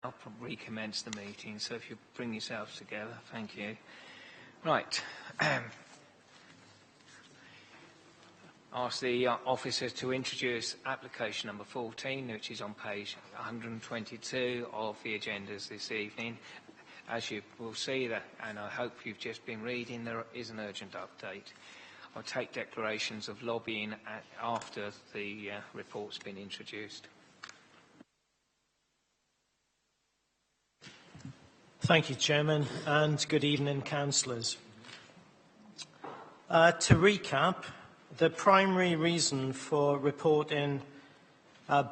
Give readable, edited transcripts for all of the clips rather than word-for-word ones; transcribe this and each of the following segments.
I'll recommence the meeting, so if you bring yourselves together, thank you. Right. Ask the officers to introduce application number 14, which is on page 122 of the agendas this evening. As you will see, and I hope you've just been reading, there is an urgent update. I'll take declarations of lobbying after the report's been introduced. Thank you, Chairman, and good evening, councillors. To recap, the primary reason for reporting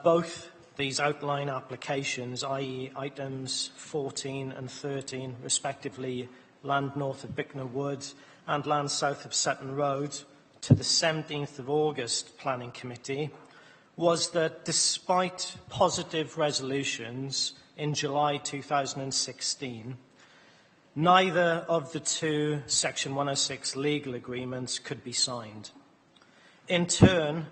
both these outline applications, i.e. items 14 and 13, respectively, land north of Bicknor Wood and land south of Sutton Road, to the 17th of August Planning Committee, was that despite positive resolutions in July 2016, neither of the two Section 106 legal agreements could be signed. In turn,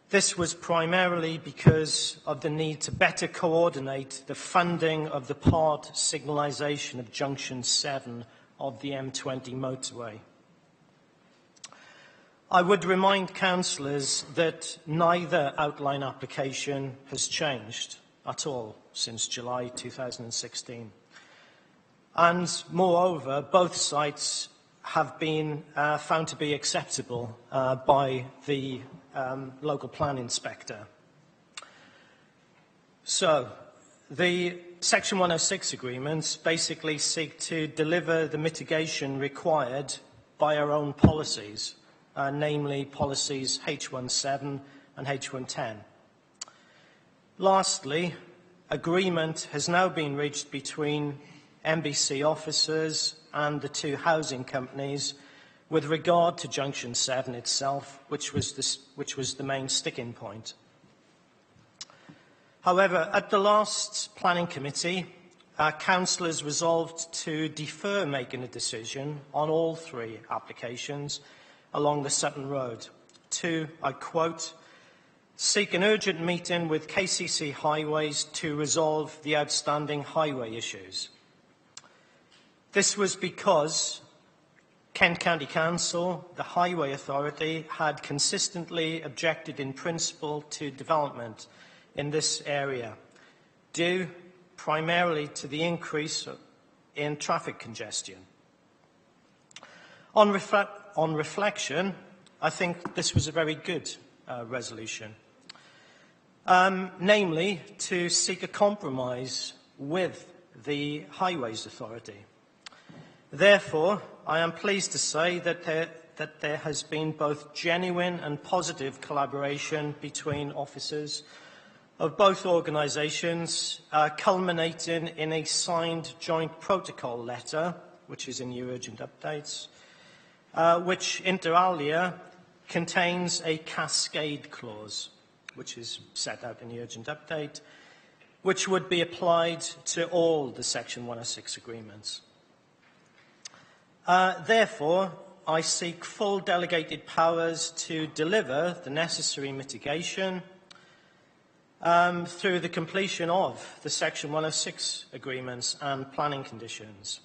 this was primarily because of the need to better coordinate the funding of the part signalisation of Junction 7 of the M20 motorway. I would remind councillors that neither outline application has changed at all since July 2016. And moreover, both sites have been found to be acceptable by the local plan inspector. So, the Section 106 agreements basically seek to deliver the mitigation required by our own policies, namely policies H17 and H110. Lastly, agreement has now been reached between MBC officers and the two housing companies with regard to Junction 7 itself, which was the main sticking point. However, at the last planning committee, councillors resolved to defer making a decision on all three applications along the Sutton Road to, I quote, seek an urgent meeting with KCC Highways to resolve the outstanding highway issues. This was because Kent County Council, the Highway Authority, had consistently objected in principle to development in this area, due primarily to the increase in traffic congestion. On reflection, I think this was a very good resolution, namely to seek a compromise with the Highways Authority. Therefore, I am pleased to say that there has been both genuine and positive collaboration between officers of both organisations, culminating in a signed joint protocol letter, which is in your urgent updates, which inter alia contains a cascade clause, which is set out in the urgent update, which would be applied to all the Section 106 agreements. Therefore, I seek full delegated powers to deliver the necessary mitigation through the completion of the Section 106 agreements and planning conditions.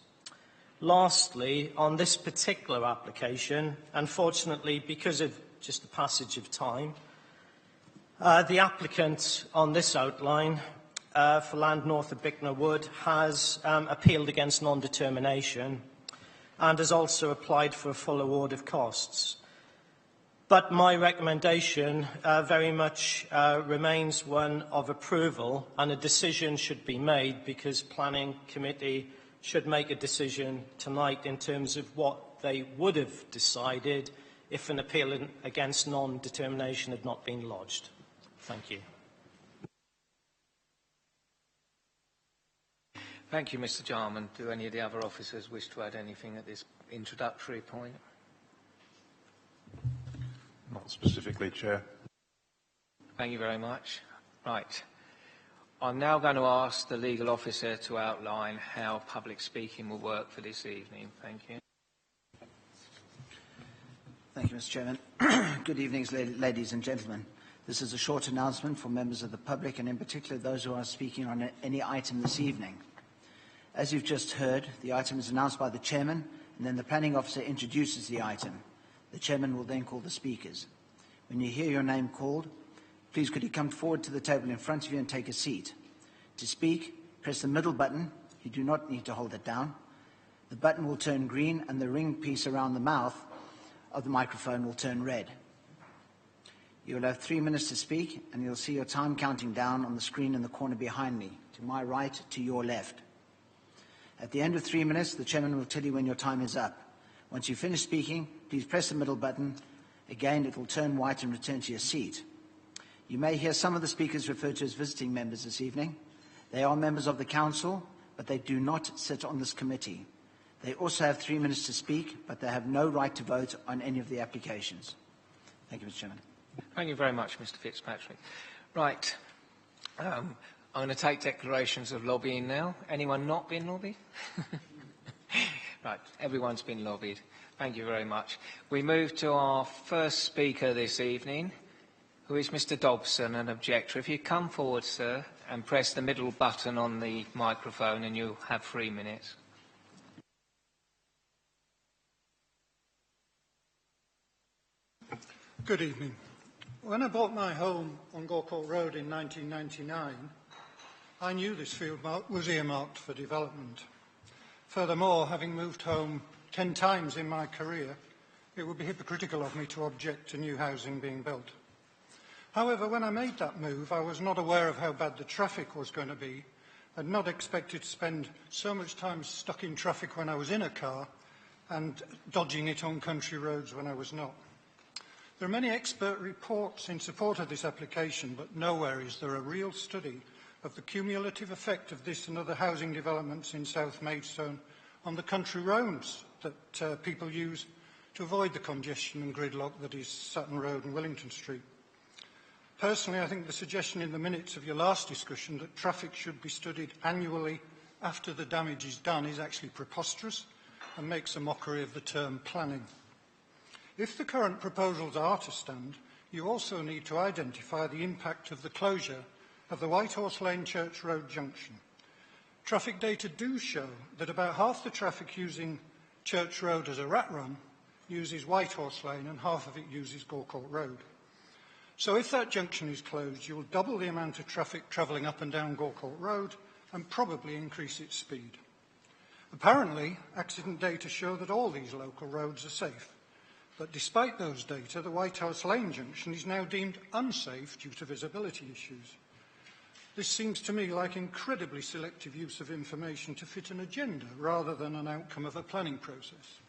Lastly, on this particular application, unfortunately, because of just the passage of time, the applicant on this outline for land north of Bicknor Wood has appealed against non-determination and has also applied for a full award of costs. But my recommendation very much remains one of approval, and a decision should be made because Planning Committee should make a decision tonight in terms of what they would have decided if an appeal against non-determination had not been lodged. Thank you. Thank you, Mr. Jarman. Do any of the other officers wish to add anything at this introductory point? Not specifically, Chair. Thank you very much. Right. I'm now going to ask the legal officer to outline how public speaking will work for this evening. Thank you. Thank you, Mr. Chairman. Good evening, ladies and gentlemen. This is a short announcement for members of the public and in particular those who are speaking on any item this evening. As you've just heard, the item is announced by the Chairman and then the Planning Officer introduces the item. The Chairman will then call the speakers. When you hear your name called, please could you come forward to the table in front of you and take a seat. To speak, press the middle button. You do not need to hold it down. The button will turn green and the ring piece around the mouth of the microphone will turn red. You will have 3 minutes to speak and you'll see your time counting down on the screen in the corner behind me, to my right, to your left. At the end of 3 minutes, the Chairman will tell you when your time is up. Once you finish speaking, please press the middle button. Again, it will turn white and return to your seat. You may hear some of the speakers referred to as visiting members this evening. They are members of the Council, but they do not sit on this committee. They also have 3 minutes to speak, but they have no right to vote on any of the applications. Thank you, Mr. Chairman. Thank you very much, Mr. Fitzpatrick. Right. I'm going to take declarations of lobbying now. Anyone not been lobbied? Right. Everyone's been lobbied. Thank you very much. We move to our first speaker this evening, who is Mr. Dobson, an objector. If you come forward, sir, and press the middle button on the microphone, and you'll have 3 minutes. Good evening. When I bought my home on Gorecourt Road in 1999, I knew this field was earmarked for development. Furthermore, having moved home 10 times in my career, it would be hypocritical of me to object to new housing being built. However, when I made that move, I was not aware of how bad the traffic was going to be and not expected to spend so much time stuck in traffic when I was in a car and dodging it on country roads when I was not. There are many expert reports in support of this application, but nowhere is there a real study of the cumulative effect of this and other housing developments in South Maidstone on the country roads that people use to avoid the congestion and gridlock that is Sutton Road and Willington Street. Personally, I think the suggestion in the minutes of your last discussion that traffic should be studied annually after the damage is done is actually preposterous and makes a mockery of the term planning. If the current proposals are to stand, you also need to identify the impact of the closure of the Whitehorse Lane Church Road junction. Traffic data do show that about half the traffic using Church Road as a rat run uses Whitehorse Lane and half of it uses Gorecourt Road. So if that junction is closed, you will double the amount of traffic travelling up and down Gorecourt Road and probably increase its speed. Apparently, accident data show that all these local roads are safe. But despite those data, the Whitehorse Lane junction is now deemed unsafe due to visibility issues. This seems to me like incredibly selective use of information to fit an agenda rather than an outcome of a planning process.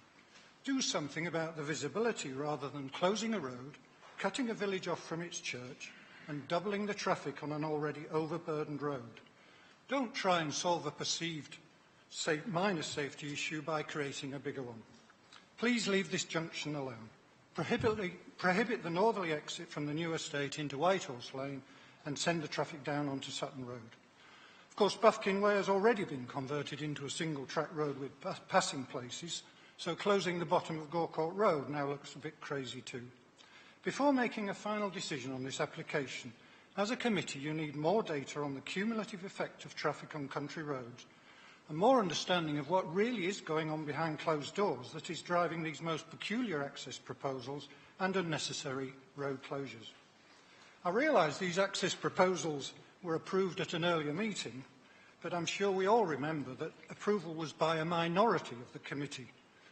Do something about the visibility rather than closing a road, cutting a village off from its church and doubling the traffic on an already overburdened road. Don't try and solve a perceived minor safety issue by creating a bigger one. Please leave this junction alone. Prohibit the northerly exit from the new estate into Whitehorse Lane and send the traffic down onto Sutton Road. Of course, Buffkin Way has already been converted into a single-track road with passing places, so closing the bottom of Gorecourt Road now looks a bit crazy too. Before making a final decision on this application, as a committee you need more data on the cumulative effect of traffic on country roads and more understanding of what really is going on behind closed doors that is driving these most peculiar access proposals and unnecessary road closures. I realise these access proposals were approved at an earlier meeting, but I'm sure we all remember that approval was by a minority of the committee,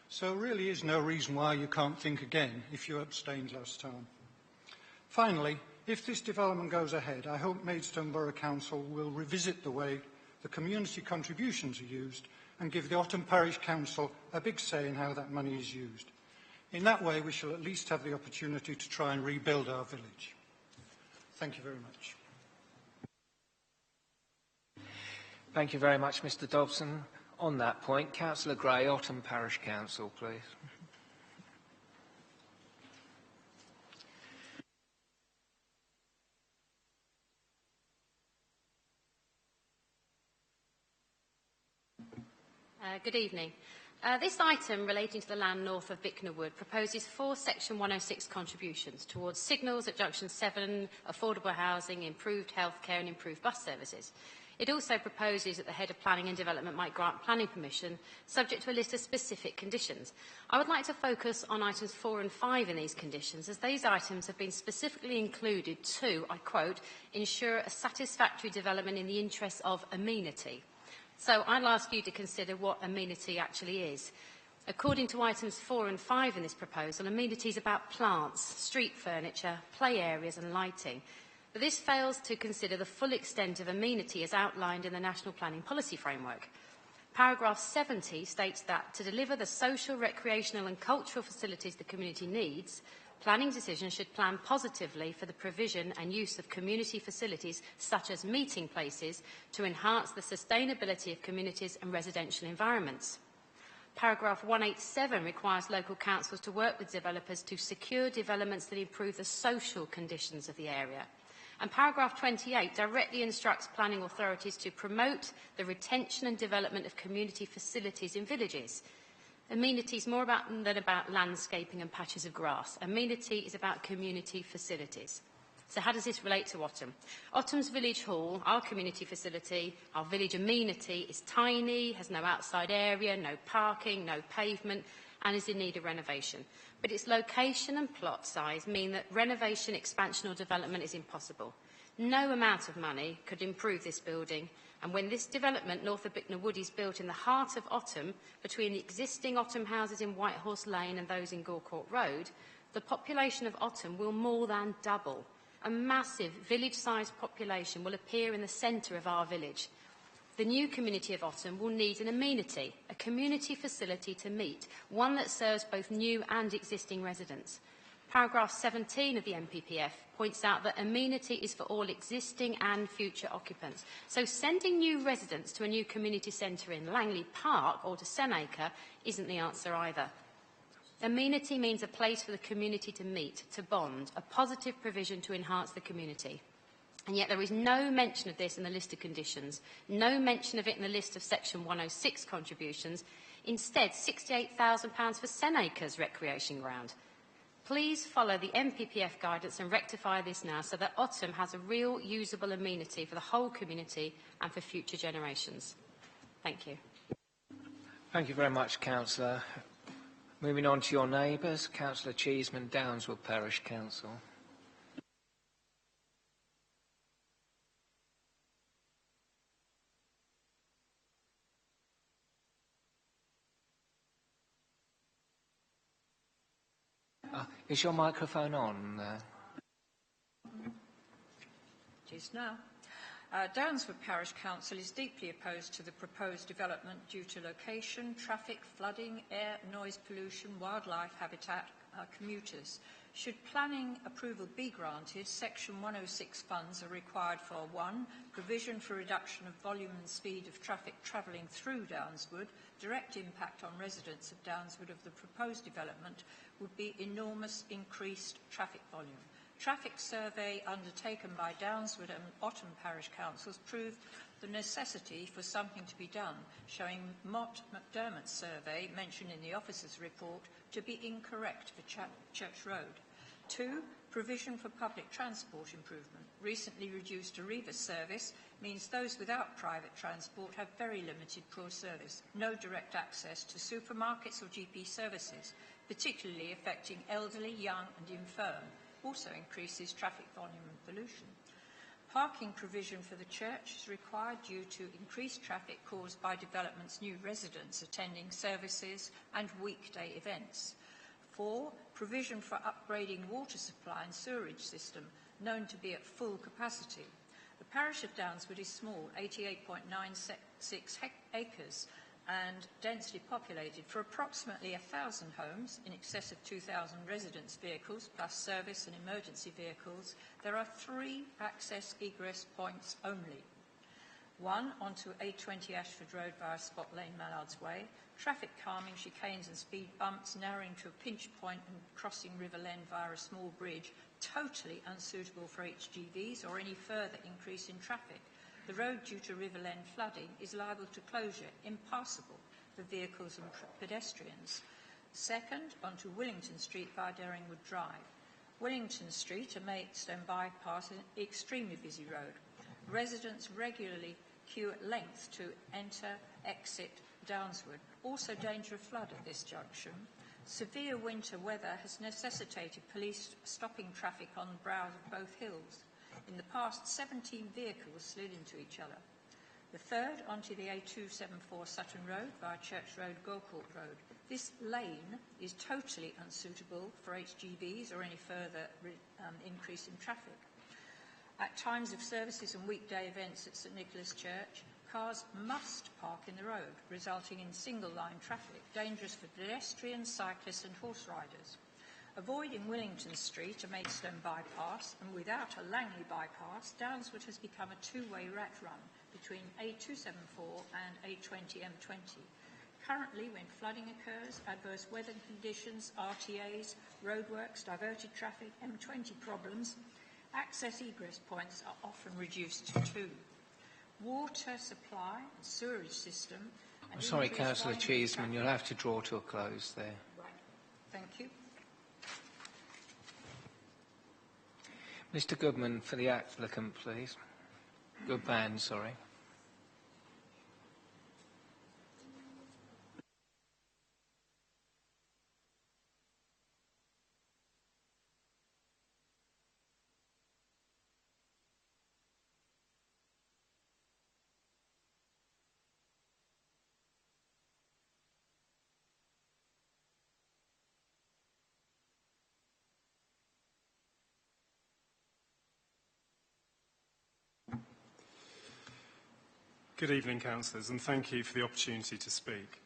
so there really is no reason why you can't think again if you abstained last time. Finally, if this development goes ahead, I hope Maidstone Borough Council will revisit the way the community contributions are used and give the Otten Parish Council a big say in how that money is used. In that way, we shall at least have the opportunity to try and rebuild our village. Thank you very much. Thank you very much, Mr. Dobson. On that point, Councillor Gray, Otten Parish Council, please. Good evening. This item relating to the land north of Bicknor Wood proposes 4 Section 106 contributions towards signals at Junction 7, affordable housing, improved healthcare and improved bus services. It also proposes that the Head of Planning and Development might grant planning permission subject to a list of specific conditions. I would like to focus on items 4 and 5 in these conditions, as these items have been specifically included to, I quote, ensure a satisfactory development in the interests of amenity. So I'll ask you to consider what amenity actually is. According to items 4 and 5 in this proposal, amenity is about plants, street furniture, play areas and lighting. But this fails to consider the full extent of amenity as outlined in the National Planning Policy Framework. Paragraph 70 states that to deliver the social, recreational and cultural facilities the community needs, planning decisions should plan positively for the provision and use of community facilities such as meeting places to enhance the sustainability of communities and residential environments. Paragraph 187 requires local councils to work with developers to secure developments that improve the social conditions of the area. And paragraph 28 directly instructs planning authorities to promote the retention and development of community facilities in villages. Amenity is more than about landscaping and patches of grass. Amenity is about community facilities. So how does this relate to Ottham? Ottham's Village Hall, our community facility, our village amenity, is tiny, has no outside area, no parking, no pavement, and is in need of renovation. But its location and plot size mean that renovation, expansion or development is impossible. No amount of money could improve this building, and when this development north of Bicknor Wood is built in the heart of Ottham, between the existing Ottham houses in Whitehorse Lane and those in Gore Court Road, the population of Ottham will more than double. A massive village-sized population will appear in the centre of our village. The new community of Ottham will need an amenity, a community facility to meet, one that serves both new and existing residents. Paragraph 17 of the NPPF points out that amenity is for all existing and future occupants. So sending new residents to a new community centre in Langley Park or to Senacre isn't the answer either. Amenity means a place for the community to meet, to bond, a positive provision to enhance the community. And yet there is no mention of this in the list of conditions, no mention of it in the list of Section 106 contributions. Instead, £68,000 for Senacre's recreation ground. Please follow the NPPF guidance and rectify this now so that Ottham has a real usable amenity for the whole community and for future generations. Thank you. Thank you very much, Councillor. Moving on to your neighbours, Councillor Cheeseman, Downswood Parish Council. Is your microphone on? It is now. Downswood Parish Council is deeply opposed to the proposed development due to location, traffic, flooding, air, noise pollution, wildlife habitat, commuters. Should planning approval be granted, Section 106 funds are required for 1. Provision for reduction of volume and speed of traffic travelling through Downswood. Direct impact on residents of Downswood of the proposed development would be enormous increased traffic volume. Traffic survey undertaken by Downswood and Ottham Parish Councils proved the necessity for something to be done, showing Mott McDermott's survey, mentioned in the officer's report, to be incorrect for Church Road. 2. Provision for public transport improvement. Recently reduced Arriva service means those without private transport have very limited poor service, no direct access to supermarkets or GP services, particularly affecting elderly, young and infirm. Also increases traffic volume and pollution. Parking provision for the church is required due to increased traffic caused by development's new residents attending services and weekday events. 4. Provision for upgrading water supply and sewerage system, known to be at full capacity. The parish of Downswood is small, 88.96 acres, and densely populated. For approximately 1,000 homes, in excess of 2,000 residence vehicles, plus service and emergency vehicles, there are 3 access egress points only. 1 onto A20 Ashford Road via Spot Lane, Mallard's Way, traffic calming, chicanes and speed bumps, narrowing to a pinch point and crossing River Lend via a small bridge, totally unsuitable for HGVs or any further increase in traffic. The road, due to River Lend flooding, is liable to closure, impassable. for vehicles and pedestrians. Second, onto Willington Street via Daringwood Drive. Willington Street, a Maidstone bypass, an extremely busy road. Residents regularly queue at length to enter, exit Downswood. Also danger of flood at this junction. Severe winter weather has necessitated police stopping traffic on the brows of both hills. In the past, 17 vehicles slid into each other. The third, onto the A274 Sutton Road via Church Road, Gorecourt Road. This lane is totally unsuitable for HGVs or any further increase in traffic. At times of services and weekday events at St Nicholas Church, cars must park in the road, resulting in single-line traffic, dangerous for pedestrians, cyclists and horse riders. Avoiding Willington Street, a Maidstone bypass, and without a Langley bypass, Downswood has become a two-way rat run between A274 and A20 M20. Currently, when flooding occurs, adverse weather conditions, RTAs, roadworks, diverted traffic, M20 problems, access egress points are often reduced to 2. Water supply and sewerage system... I'm sorry, Councillor Cheeseman, you'll have to draw to a close there. Right. Thank you. Mr Goodman, for the applicant, please. Goodman, sorry. Good evening, councillors, and thank you for the opportunity to speak.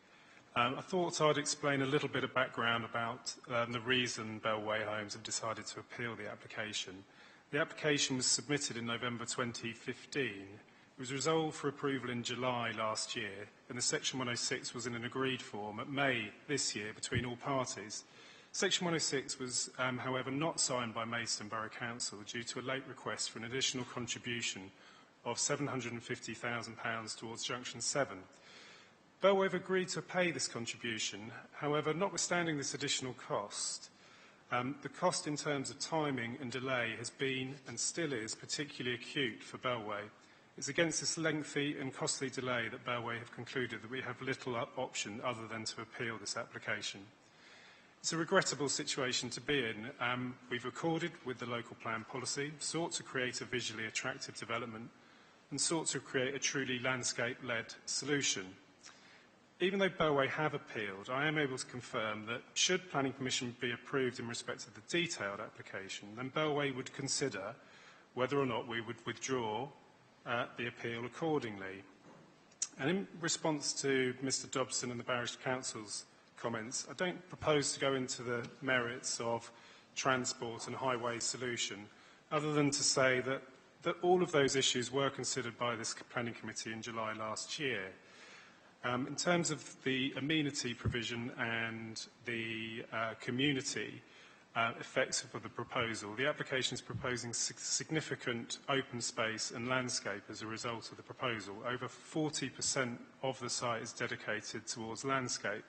I thought I'd explain a little bit of background about the reason Bellway Homes have decided to appeal the application. The application was submitted in November 2015. It was resolved for approval in July last year, and the Section 106 was in an agreed form at May this year between all parties. Section 106 was, however, not signed by Maidstone Borough Council due to a late request for an additional contribution of £750,000 towards Junction 7. Bellway have agreed to pay this contribution. However, notwithstanding this additional cost, the cost in terms of timing and delay has been and still is particularly acute for Bellway. It's against this lengthy and costly delay that Bellway have concluded that we have little option other than to appeal this application. It's a regrettable situation to be in. We've accorded with the local plan policy, sought to create a visually attractive development, and sought to create a truly landscape-led solution. Even though Bellway have appealed, I am able to confirm that should planning permission be approved in respect of the detailed application, then Bellway would consider whether or not we would withdraw the appeal accordingly. And in response to Mr Dobson and the Parish Council's comments, I don't propose to go into the merits of transport and highway solution, other than to say that all of those issues were considered by this planning committee in July last year. In terms of the amenity provision and the community effects of the proposal, the application is proposing significant open space and landscape as a result of the proposal. Over 40% of the site is dedicated towards landscape.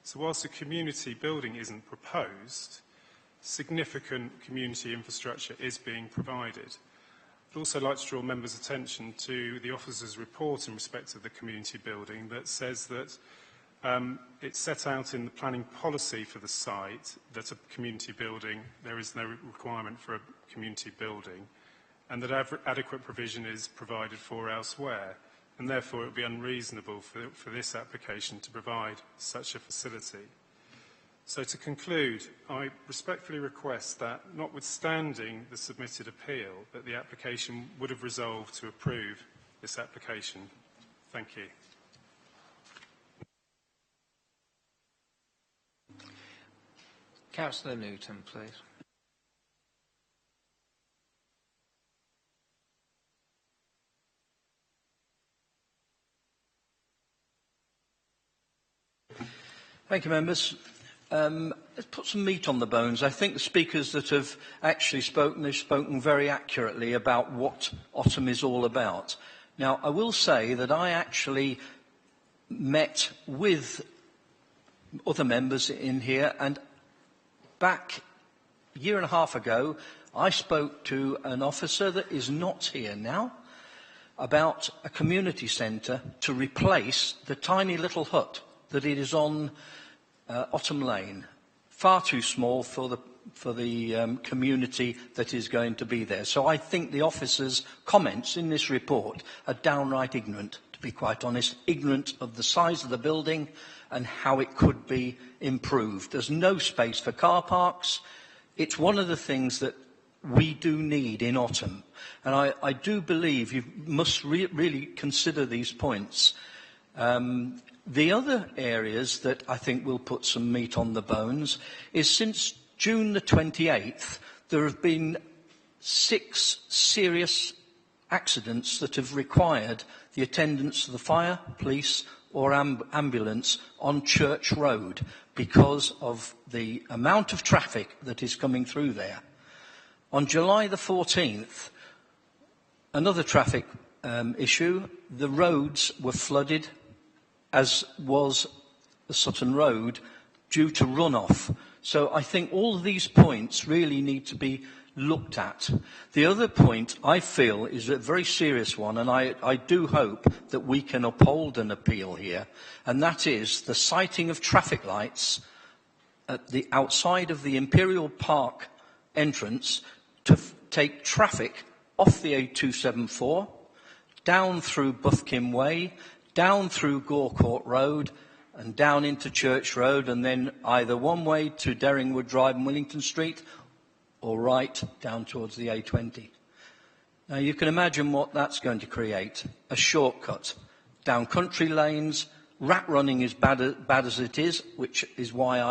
So whilst a community building isn't proposed, significant community infrastructure is being provided. I'd also like to draw members' attention to the officer's report in respect of the community building that says that it's set out in the planning policy for the site that a community building, there is no requirement for a community building, and that adequate provision is provided for elsewhere, and therefore it would be unreasonable for this application to provide such a facility. So to conclude, I respectfully request that, notwithstanding the submitted appeal, that the application would have resolved to approve this application. Thank you. Councillor Newton, please. Thank you, members. Let's put some meat on the bones. I think the speakers that have actually spoken, they've spoken very accurately about what Autumn is all about. Now, I will say that I actually met with other members in here, and back a year and a half ago, I spoke to an officer that is not here now about a community centre to replace the tiny little hut that it is on Ottom Lane. Far too small for the community that is going to be there. So I think the officer's comments in this report are downright ignorant, to be quite honest, ignorant of the size of the building and how it could be improved. There's no space for car parks. It's one of the things that we do need in Ottom. And I do believe you must really consider these points. The other areas that I think will put some meat on the bones is since June the 28th, there have been 6 serious accidents that have required the attendance of the fire, police or ambulance on Church Road because of the amount of traffic that is coming through there. On July the 14th, another traffic issue, the roads were flooded, as was the Sutton Road, due to runoff. So I think all of these points really need to be looked at. The other point I feel is a very serious one, and I do hope that we can uphold an appeal here, and that is the sighting of traffic lights at the outside of the Imperial Park entrance to take traffic off the A274, down through Buffkin Way, down through Gore Court Road, and down into Church Road, and then either one way to Derringwood Drive and Willington Street, or right down towards the A20. Now you can imagine what that's going to create. A shortcut down country lanes. Rat running is bad as it is, which is why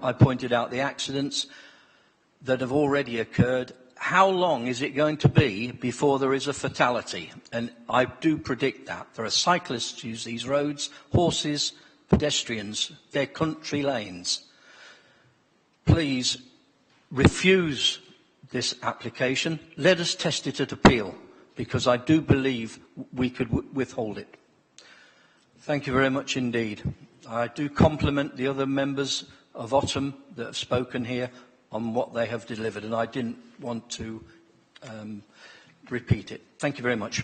I pointed out the accidents that have already occurred. How long is it going to be before there is a fatality? And I do predict that. There are cyclists who use these roads, horses, pedestrians. They're country lanes. Please refuse this application. Let us test it at appeal, because I do believe we could withhold it. Thank you very much indeed. I do compliment the other members of Ottom that have spoken here on what they have delivered, and I didn't want to repeat it. Thank you very much.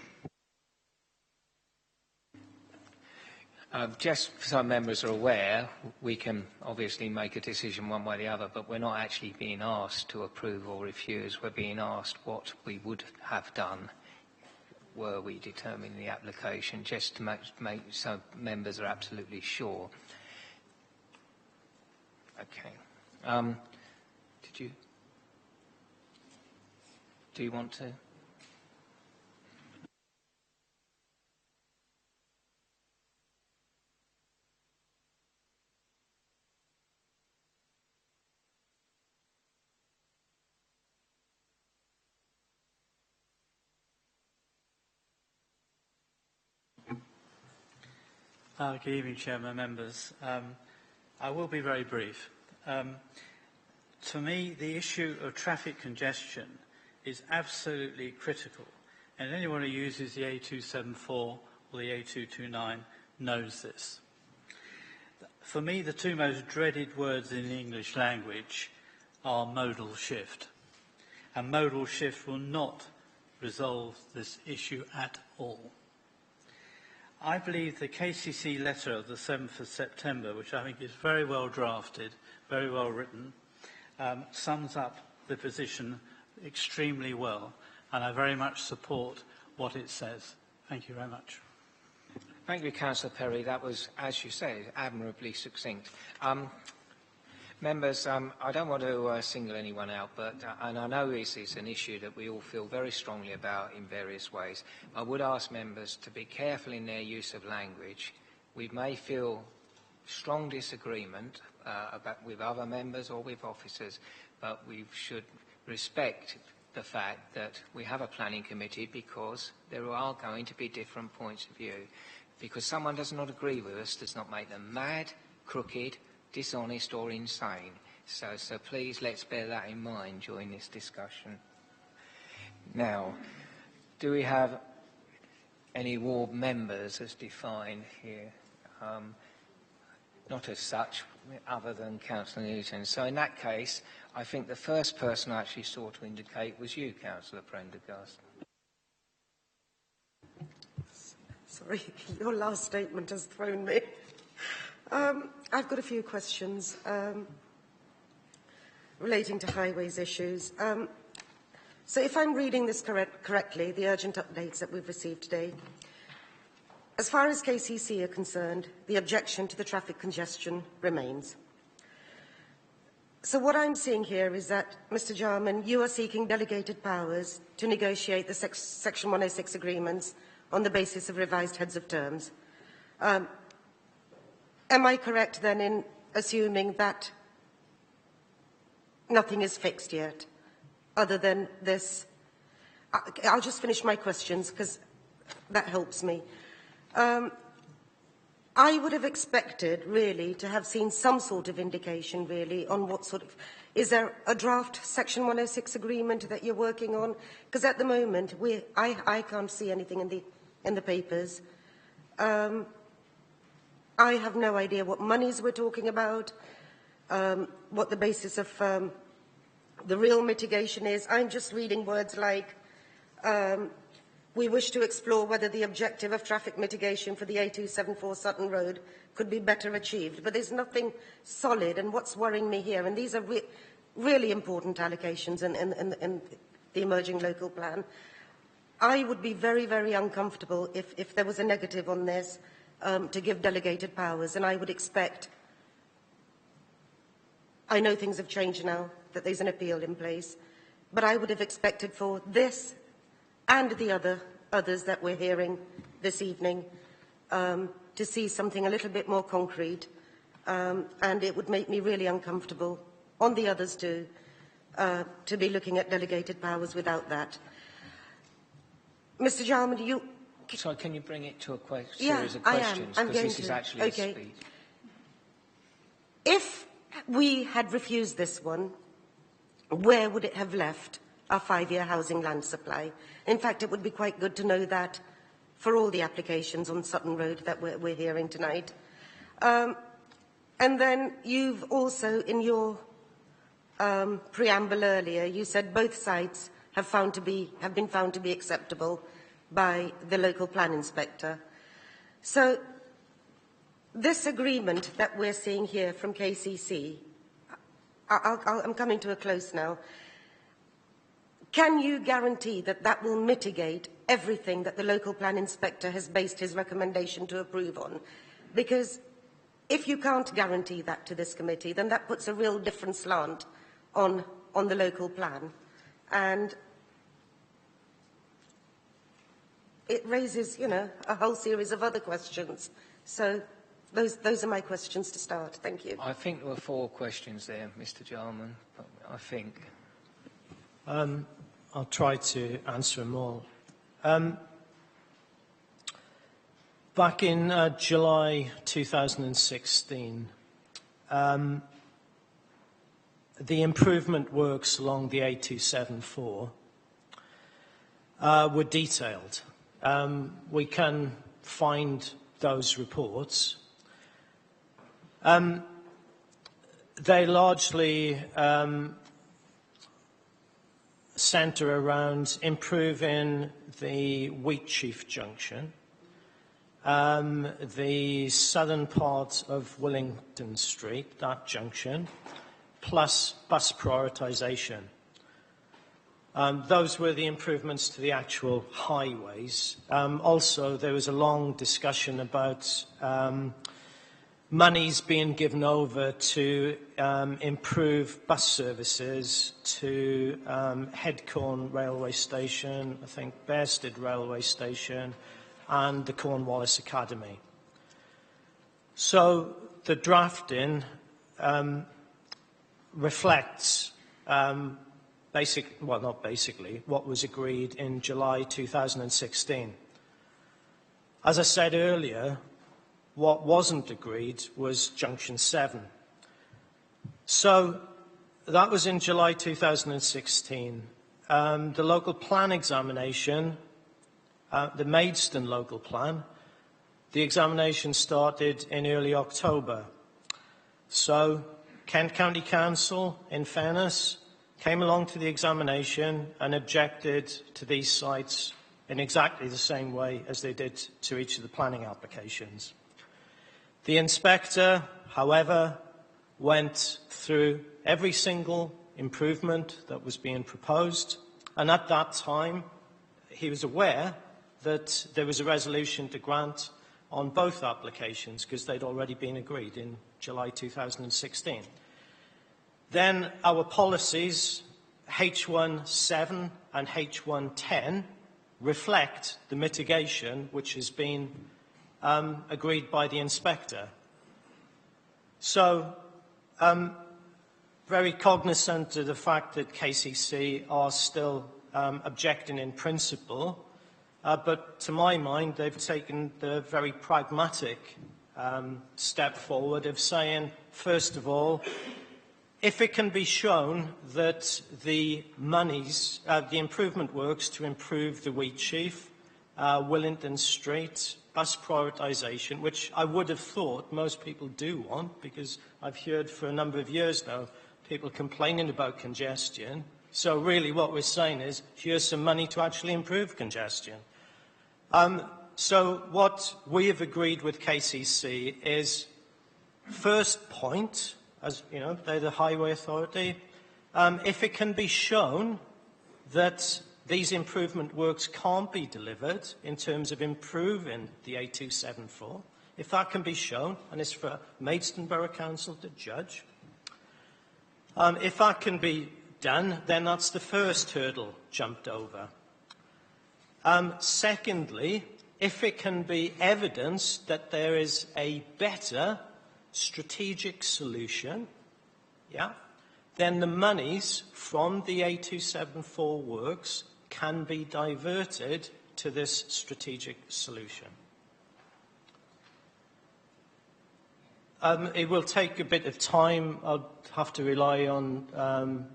Just so members are aware, we can obviously make a decision one way or the other, but we're not actually being asked to approve or refuse. We're being asked what we would have done were we determining the application, just to make so members are absolutely sure. Okay. Do you want to? Good evening, Chairman, members. I will be very brief. To me, the issue of traffic congestion is absolutely critical, and anyone who uses the A274 or the A229 knows this. For me, the 2 most dreaded words in the English language are modal shift, and modal shift will not resolve this issue at all. I believe the KCC letter of the 7th of September, which I think is very well drafted, very well written, sums up the position extremely well, and I very much support what it says. Thank you very much. Thank you, Councillor Perry. That was, as you said, admirably succinct. Members, I don't want to single anyone out, but and I know this is an issue that we all feel very strongly about in various ways. I would ask members to be careful in their use of language. We may feel strong disagreement with other members or with officers, but we should respect the fact that we have a planning committee because there are going to be different points of view. Because someone does not agree with us does not make them mad, crooked, dishonest or insane. So please let's bear that in mind during this discussion. Now, do we have any ward members as defined here. Not as such, other than Councillor Newton. So in that case, I think the first person I actually sought to indicate was you, Councillor Prendergast. Sorry, your last statement has thrown me. I've got a few questions relating to highways issues. So if I'm reading this correctly, the urgent updates that we've received today, as far as KCC are concerned, the objection to the traffic congestion remains. So what I'm seeing here is that, Mr Jarman, you are seeking delegated powers to negotiate the Section 106 agreements on the basis of revised heads of terms. Am I correct then in assuming that nothing is fixed yet, other than this? I'll just finish my questions because that helps me. I would have expected, really, to have seen some sort of indication, really, on what sort of... Is there a draft Section 106 agreement that you're working on? Because at the moment, I can't see anything in the papers. I have no idea what monies we're talking about, what the basis of the real mitigation is. I'm just reading words like... we wish to explore whether the objective of traffic mitigation for the A274 Sutton Road could be better achieved. But there's nothing solid, and what's worrying me here, and these are really important allocations in the emerging local plan, I would be very, very uncomfortable if there was a negative on this to give delegated powers, and I would expect... I know things have changed now, that there's an appeal in place, but I would have expected for this and the others that we're hearing this evening, to see something a little bit more concrete, and it would make me really uncomfortable, on the others too, to be looking at delegated powers without that. Mr Jarman, you... Sorry, can you bring it to a Yeah, series of questions? I'm because going this to. is actually Okay. a speech. If we had refused this one, where would it have left our 5-year housing land supply? In fact, it would be quite good to know that for all the applications on Sutton Road that we're hearing tonight. And then you've also, in your preamble earlier, you said both sites have been found to be acceptable by the local plan inspector. So this agreement that we're seeing here from KCC, I'm coming to a close now. Can you guarantee that that will mitigate everything that the local plan inspector has based his recommendation to approve on? Because if you can't guarantee that to this committee, then that puts a real different slant on the local plan. And it raises, you know, a whole series of other questions. So those are my questions to start. Thank you. I think there were 4 questions there, Mr Jarman, I think. I'll try to answer them all. Back in July 2016, the improvement works along the A274 were detailed. We can find those reports. They largely centre around improving the Wheatsheaf Junction, the southern part of Willington Street, that junction, plus bus prioritisation. Those were the improvements to the actual highways. Also, there was a long discussion about monies being given over to improve bus services to Headcorn Railway Station, I think Bearsted Railway Station, and the Cornwallis Academy. So the drafting reflects what was agreed in July 2016. As I said earlier, what wasn't agreed was Junction 7. So that was in July 2016. The local plan examination the Maidstone local plan, the examination started in early October. So Kent County Council, in fairness, came along to the examination and objected to these sites in exactly the same way as they did to each of the planning applications. The inspector, however, went through every single improvement that was being proposed, and at that time he was aware that there was a resolution to grant on both applications because they'd already been agreed in July 2016. Then our policies, H1.7 and H1.10, reflect the mitigation which has been agreed by the inspector. So, very cognizant of the fact that KCC are still objecting in principle, but to my mind, they've taken the very pragmatic step forward of saying, first of all, if it can be shown that the monies, the improvement works to improve the Wheat Sheaf, Willington Street, bus prioritisation, which I would have thought most people do want, because I've heard for a number of years now people complaining about congestion. So really what we're saying is, here's some money to actually improve congestion. So what we have agreed with KCC is, first point, as you know, they're the highway authority, if it can be shown that these improvement works can't be delivered in terms of improving the A274, if that can be shown, and it's for Maidstone Borough Council to judge, if that can be done, then that's the first hurdle jumped over. Secondly, if it can be evidenced that there is a better strategic solution, then the monies from the A274 works can be diverted to this strategic solution. It will take a bit of time. I'll have to rely on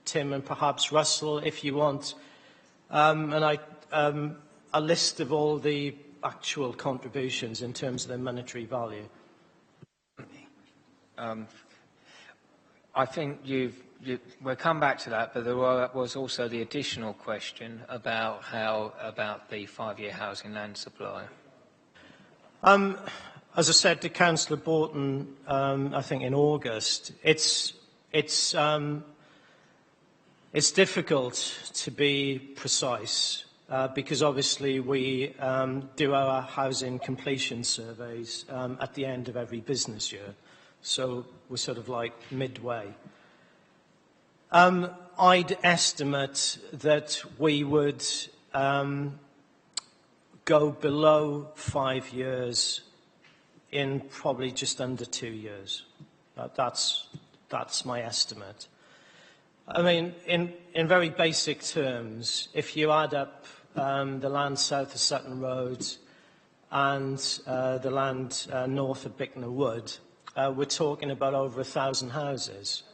Tim and perhaps Russell if you want. A list of all the actual contributions in terms of their monetary value. I think we'll come back to that, but there was also the additional question about the 5-year housing land supply. As I said to Councillor Borton, I think in August, it's difficult to be precise because obviously we do our housing completion surveys at the end of every business year. So we're sort of like midway. I'd estimate that we would go below 5 years in probably just under 2 years. That's my estimate. I mean, in very basic terms, if you add up the land south of Sutton Road and the land north of Bicknor Wood, we're talking about over 1,000 houses.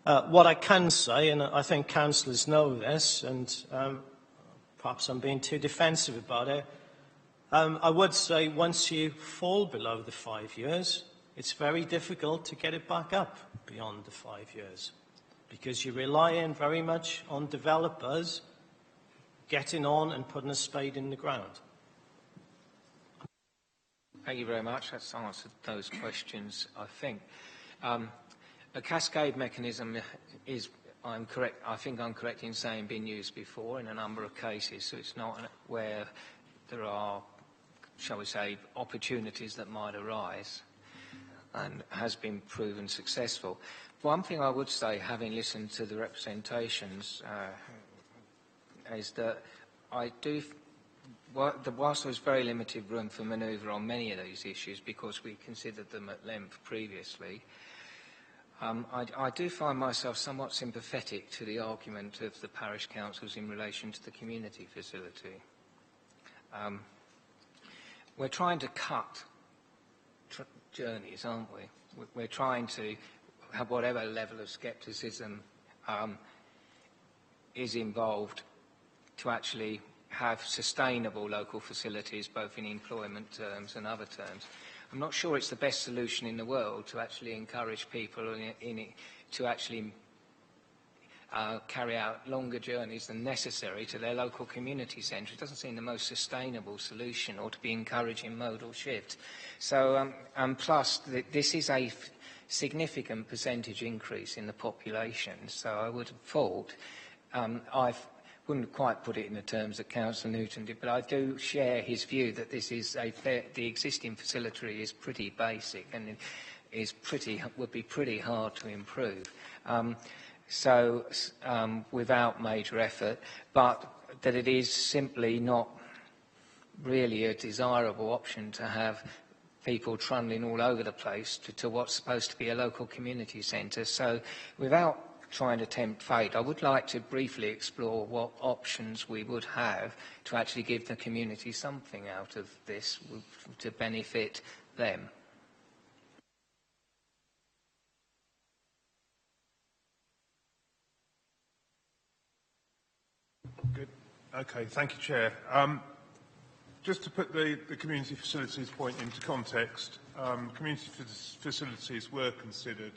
What I can say, and I think councillors know this, and perhaps I'm being too defensive about it, I would say once you fall below the 5 years, it's very difficult to get it back up beyond the 5 years because you're relying very much on developers getting on and putting a spade in the ground. Thank you very much. That's answered those questions, I think. A cascade mechanism is, I'm correct, I think I'm correct in saying, been used before in a number of cases, so it's not where there are, shall we say, opportunities that might arise, and has been proven successful. One thing I would say, having listened to the representations, is that I do, whilst there's very limited room for manoeuvre on many of these issues because we considered them at length previously, I do find myself somewhat sympathetic to the argument of the parish councils in relation to the community facility. We're trying to cut journeys, aren't we? We're trying to have whatever level of scepticism is involved to actually have sustainable local facilities, both in employment terms and other terms. I'm not sure it's the best solution in the world to actually encourage people to actually carry out longer journeys than necessary to their local community centre. It doesn't seem the most sustainable solution, or to be encouraging modal shift. So, plus, this is a significant percentage increase in the population, so I would have thought, I wouldn't quite put it in the terms that Councillor Newton did, but I do share his view that this is the existing facility is pretty basic and would be pretty hard to improve. Without major effort, but that it is simply not really a desirable option to have people trundling all over the place to what's supposed to be a local community centre. So without trying to tempt fate, I would like to briefly explore what options we would have to actually give the community something out of this to benefit them. Good. Okay, thank you, Chair. Just to put the community facilities point into context, community facilities were considered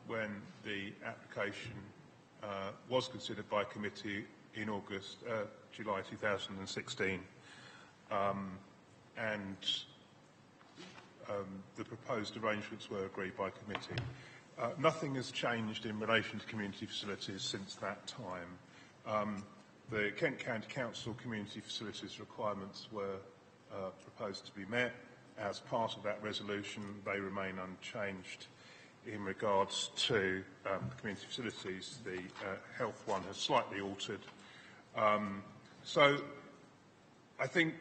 when the application was considered by committee in July 2016, and the proposed arrangements were agreed by committee. Nothing has changed in relation to community facilities since that time. The Kent County Council community facilities requirements were proposed to be met. As part of that resolution, they remain unchanged. In regards to the community facilities, the health one has slightly altered. So I think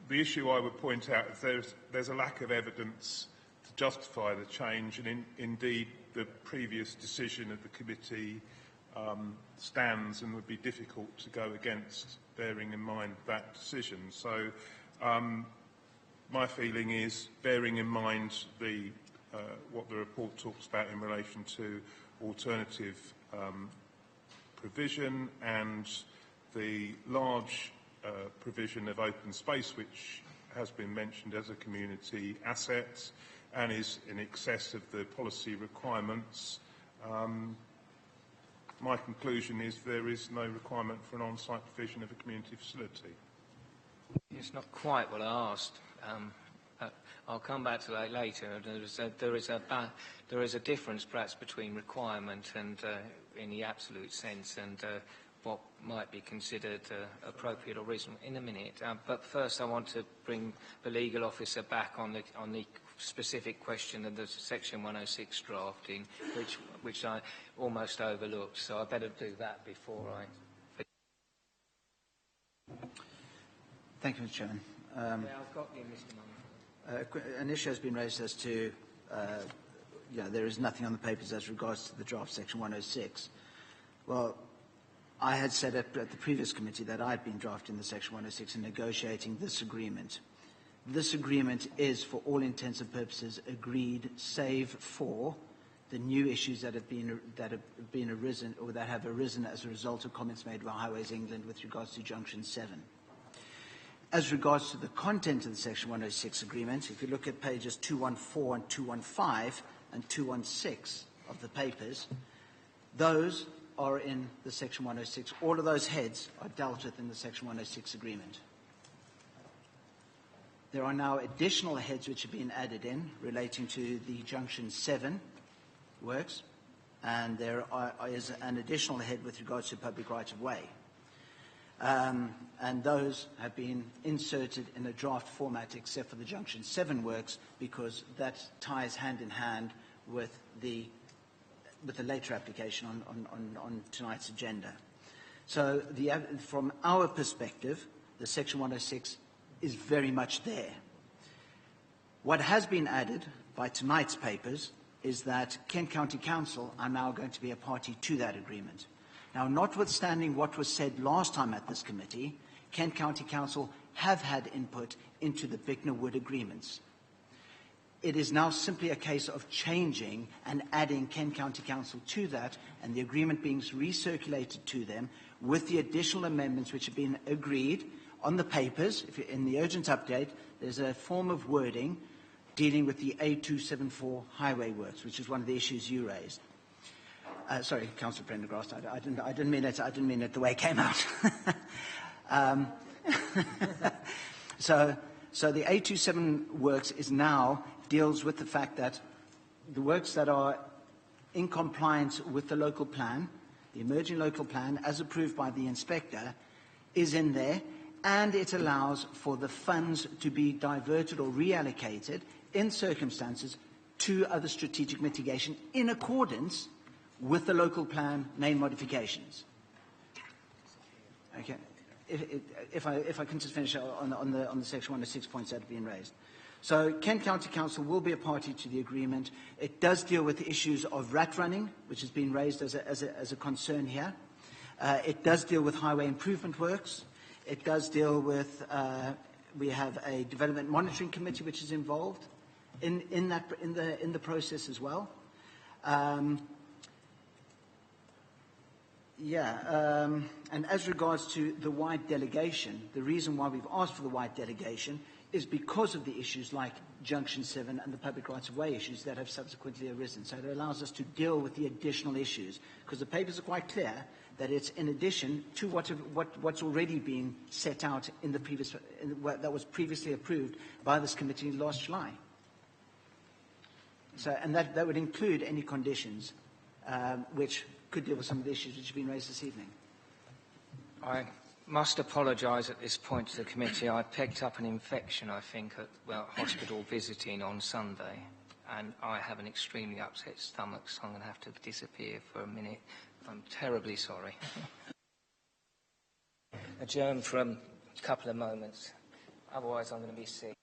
the issue I would point out is there's a lack of evidence to justify the change, and indeed the previous decision of the committee stands and would be difficult to go against, bearing in mind that decision. So my feeling is, bearing in mind what the report talks about in relation to alternative provision and the large provision of open space, which has been mentioned as a community asset and is in excess of the policy requirements, my conclusion is there is no requirement for an on-site provision of a community facility. It's not quite what I asked. I'll come back to that later. There is a difference perhaps between requirement and in the absolute sense and what might be considered appropriate or reasonable in a minute. But first I want to bring the legal officer back on the specific question of the Section 106 drafting, which I almost overlooked. So I better do that before I... Thank you, Mr. Chairman. Yeah, I've got you, Mr. Mumford. An issue has been raised as to, there is nothing on the papers as regards to the draft Section 106. Well, I had said at the previous committee that I had been drafting the Section 106 and negotiating this agreement. This agreement is, for all intents and purposes, agreed, save for the new issues that have arisen as a result of comments made by Highways England with regards to Junction 7. As regards to the content of the Section 106 agreement, if you look at pages 214 and 215 and 216 of the papers, those are in the Section 106. All of those heads are dealt with in the Section 106 agreement. There are now additional heads which have been added in relating to the Junction 7 works, and there is an additional head with regards to public right-of-way. And those have been inserted in a draft format except for the Junction 7 works, because that ties hand in hand with the later application on tonight's agenda. So from our perspective, the Section 106 is very much there. What has been added by tonight's papers is that Kent County Council are now going to be a party to that agreement. Now, notwithstanding what was said last time at this committee, Kent County Council have had input into the Bicknor Wood agreements. It is now simply a case of changing and adding Kent County Council to that, and the agreement being recirculated to them with the additional amendments which have been agreed on the papers. In the urgent update, there's a form of wording dealing with the A274 highway works, which is one of the issues you raised. Sorry, Councillor Prendergast, I didn't mean it. I didn't mean it the way it came out. So the A27 works is now deals with the fact that the works that are in compliance with the local plan, the emerging local plan, as approved by the inspector, is in there, and it allows for the funds to be diverted or reallocated in circumstances to other strategic mitigation in accordance with the local plan name modifications. Okay. If I can just finish on the Section 106 points that have been raised. So Kent County Council will be a party to the agreement. It does deal with the issues of rat running, which has been raised as a concern here. It does deal with highway improvement works. It does deal with, we have a development monitoring committee which is involved in the process as well. And as regards to the wide delegation, the reason why we've asked for the wide delegation is because of the issues like Junction 7 and the public rights-of-way issues that have subsequently arisen. So it allows us to deal with the additional issues, because the papers are quite clear that it's in addition to what's already been set out in the previous, that was previously approved by this committee last July. So, and that would include any conditions which could deal with some of the issues which have been raised this evening. I must apologise at this point to the committee. I picked up an infection, I think, at hospital visiting on Sunday, and I have an extremely upset stomach, so I'm going to have to disappear for a minute. I'm terribly sorry. Adjourn for a couple of moments, otherwise I'm going to be sick.